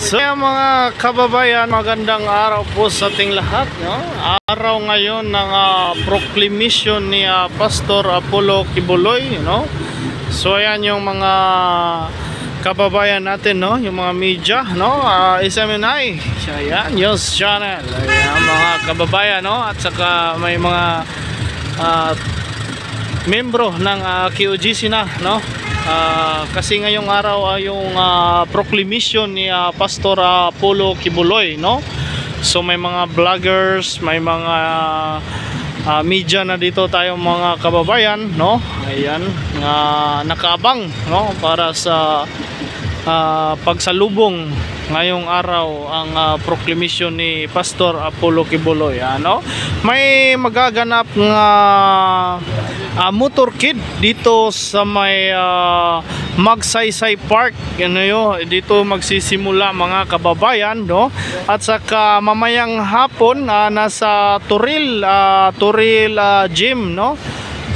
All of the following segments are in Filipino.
So mga kababayan, magandang araw po sa ating lahat, no? Araw ngayon ng proclamation ni Pastor Apollo Kibuloy, no? So ayan yung mga kababayan natin, no? Yung mga media, no? SMNI, so ayan, news channel, ayan, mga kababayan, no? At saka may mga membro ng QGC na, no? Kasi ngayong araw ay yung proclamation ni Pastor Apollo Kibuloy, no? So may mga vloggers, may mga media na dito tayo mga kababayan, no? Ayan, nakaabang, no? Para sa pagsalubong ngayong araw ang proclamation ni Pastor Apollo Kibuloy, ano? May magaganap nga motorkid dito sa may Magsaysay Park, ano yun, dito magsisimula mga kababayan, no? At saka mamayang hapon nasa Turil Gym, no?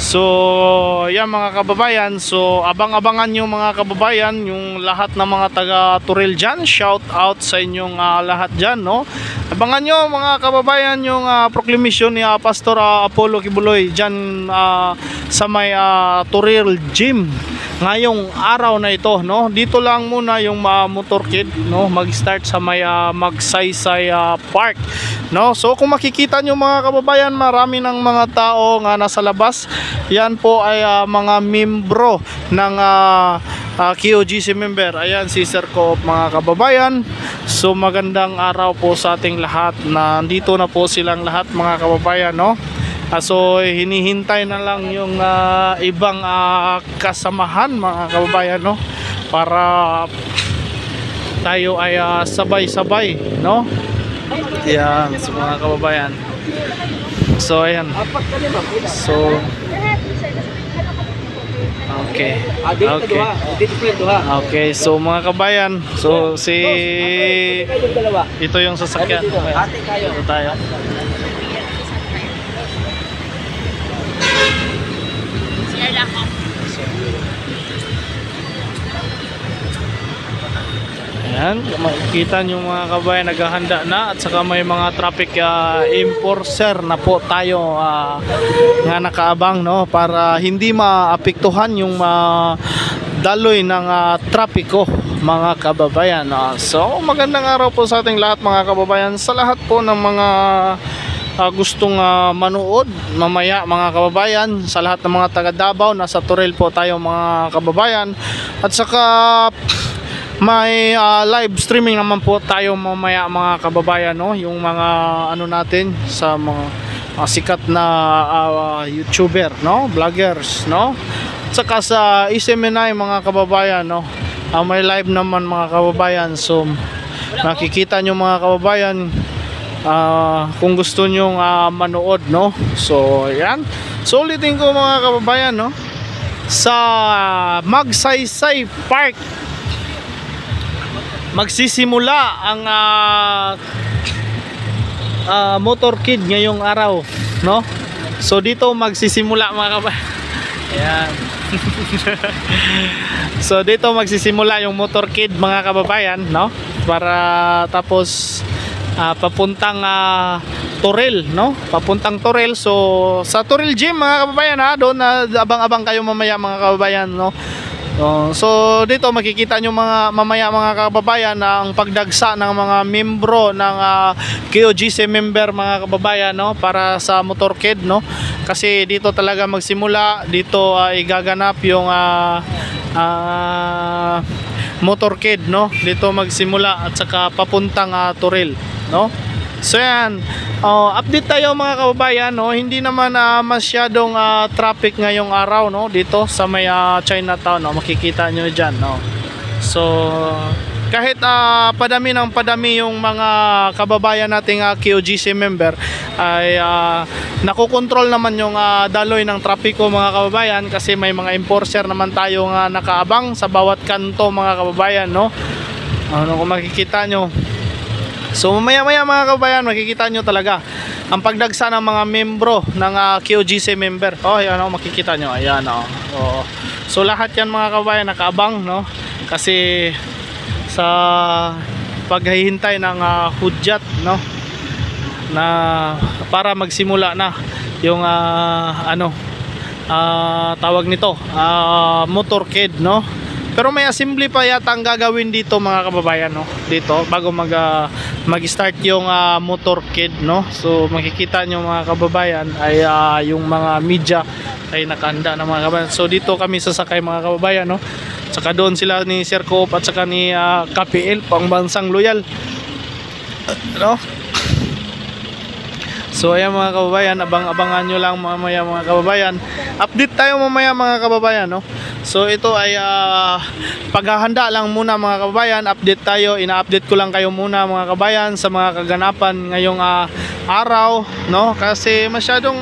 So yan mga kababayan, so abang-abangan nyo mga kababayan, yung lahat ng mga taga Turil dyan, shout out sa inyong lahat dyan, no? Abangan nyo mga kababayan yung proclamation ni Pastor Apollo Kibuloy dyan sa may Turil Gym ngayong araw na ito, no? Dito lang muna yung motorkid, no? Mag-start sa may Magsaysay Park, no? So kung makikita nyo mga kababayan, marami ng mga tao nga nasa labas. Yan po ay mga membro ng QGC member. Ayan si Sir Coop mga kababayan. So magandang araw po sa ating lahat. Nandito na po silang lahat mga kababayan, no? So hinihintay na lang yung ibang kasamahan mga kababayan, no? Para tayo ay sabay-sabay, no? Ayan, so mga kababayan. So ayan. So okay. Okay, so mga kabayan, so ito yung sasakyan. Ito tayo. Ayan, makikita nyo mga kabayan, naghahanda na at saka may mga traffic enforcer na po tayo nga nakaabang, no? Para hindi maapektuhan yung daloy ng trapiko mga kababayan. So magandang araw po sa ating lahat mga kababayan, sa lahat po ng mga gustong manood mamaya mga kababayan, sa lahat ng mga taga Davao, nasa Turil po tayo mga kababayan, at saka may live streaming naman po tayo mamaya mga kababayan, no? Yung mga ano natin sa mga sikat na YouTuber, no? Vloggers, no? At saka sa SMNI mga kababayan, no? May live naman mga kababayan. So nakikita nyo mga kababayan, kung gusto nyo manood, no? So yan, so ulitin ko mga kababayan, no? Sa Magsaysay Park magsisimula ang motorkid ngayong araw, no? So dito magsisimula mga kababayan. Ayan. So dito magsisimula yung motorkid mga kababayan, no? Para tapos papuntang Turil, no? Papuntang Turil. So sa Turil Gym mga kababayan, doon abang-abang kayo mamaya mga kababayan, no? So dito makikita nyo mamaya mga kababayan na ang pagdagsa ng mga membro ng QGC member mga kababayan, no? Para sa motorkid, no? Kasi dito talaga magsimula, dito igaganap yung motorkid, no? Dito magsimula at saka papuntang Turil, no? So yan, update tayo mga kababayan, no? Hindi naman masyadong traffic ngayong araw, no? Dito sa may Chinatown, no? Makikita nyo dyan, no? So kahit padami ng padami yung mga kababayan nating QGC member, ay nakokontrol naman yung daloy ng trapiko mga kababayan, kasi may mga enforcer naman tayo nga nakaabang sa bawat kanto mga kababayan, no? Kung makikita nyo, so maya-maya mga kababayan, makikita nyo talaga ang pagdagsa ng mga membro ng QGC member. Ayan, makikita nyo, ayan, So lahat yan mga kababayan nakaabang, no? Kasi sa paghihintay ng hudyat, no, na para magsimula na yung tawag nito, motorcade, no. Pero may assembly pa yata ang gagawin dito mga kababayan, no, dito bago mag-start yung motorcade, no. So makikita nyo mga kababayan ay yung mga media ay nakahanda na mga kababayan. So dito kami sasakay mga kababayan, no. Saka doon sila ni Sir Coop at saka ni KPL, Pangbansang Loyal, no. So ayan mga kababayan, abang-abangan nyo lang mamaya mga kababayan. Update tayo mamaya mga kababayan, no. So ito ay paghahanda lang muna mga kababayan. Update tayo, ina-update ko lang kayo muna mga kababayan sa mga kaganapan ngayong araw, no. Kasi masyadong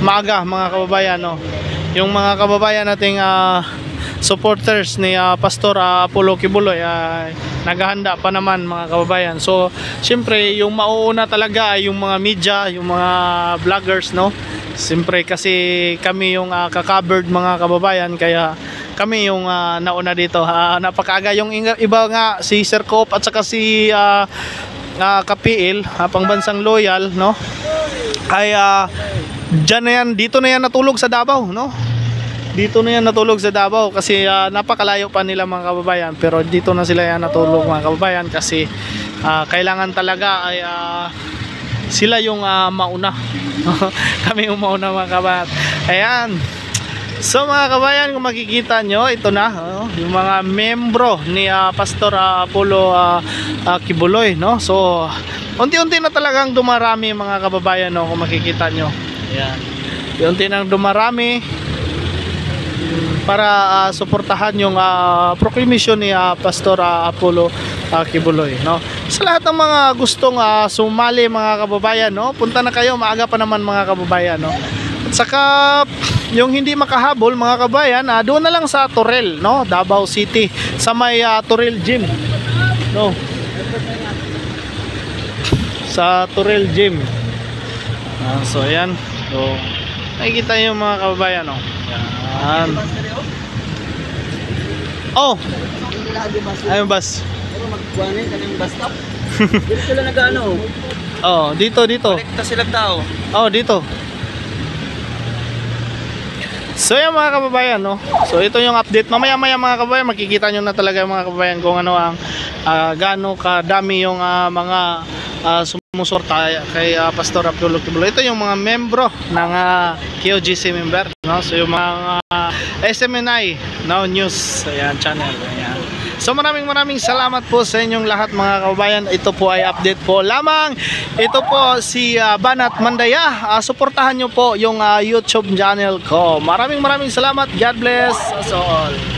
maaga mga kababayan, no. Yung mga kababayan nating supporters ni Pastor Apollo Kibuloy naghahanda pa naman mga kababayan. So syempre yung mauuna talaga ay yung mga media, yung mga vloggers, no. Siyempre kasi kami yung ka-covered mga kababayan, kaya kami yung nauna dito. Napakaaga yung iba nga, si Sir Coop at saka si KPL, Pangbansang Loyal, no, ay dyan na yan, dito na yan natulog sa Davao, no. Dito na yan natulog sa Davao kasi napakalayo pa nila mga kababayan, pero dito na sila yan natulog mga kababayan kasi kailangan talaga ay sila yung mauna. Kami yung mauna mga kababayan. Ayan. So mga kababayan, kung makikita nyo, ito na yung mga membro ni Pastor Apollo Kibuloy, no. So unti-unti na talagang dumarami mga kababayan, no, kung makikita nyo. Ayan. Unti nang dumarami para suportahan yung proclamation ni Pastor Apollo Kibuloy, no. Sa lahat ng mga gustong sumali mga kababayan, no, punta na kayo, maaga pa naman mga kababayan, no. At saka yung hindi makahabol mga kababayan, doon na lang sa Torrel, no, Davao City, sa may Torrel Gym, no, sa Torrel Gym. So ayan, so nakikita yung mga kababayan, no. Yan. Oh, ayun bus. Magkuhanin kanang bus stop. Dito sila nag-ano. Oh, dito. Kolekta silang tao. Oh, dito. So yan mga kababayan, no. So ito yung update. Mamaya-maya mga kababayan, makikita nyo na talaga mga kababayan kung ano ang gaano kadami yung mga sumusuporta kay Pastor Apollo Kibuloy. Ito yung mga membro ng KOGC member, no. So yung mga SMNI Now News, ayan, channel, ayan. So maraming salamat po sa inyong lahat mga kababayan. Ito po ay update po lamang. Ito po si Banat Mandaya. Suportahan nyo po yung YouTube channel ko. Maraming salamat. God bless us all.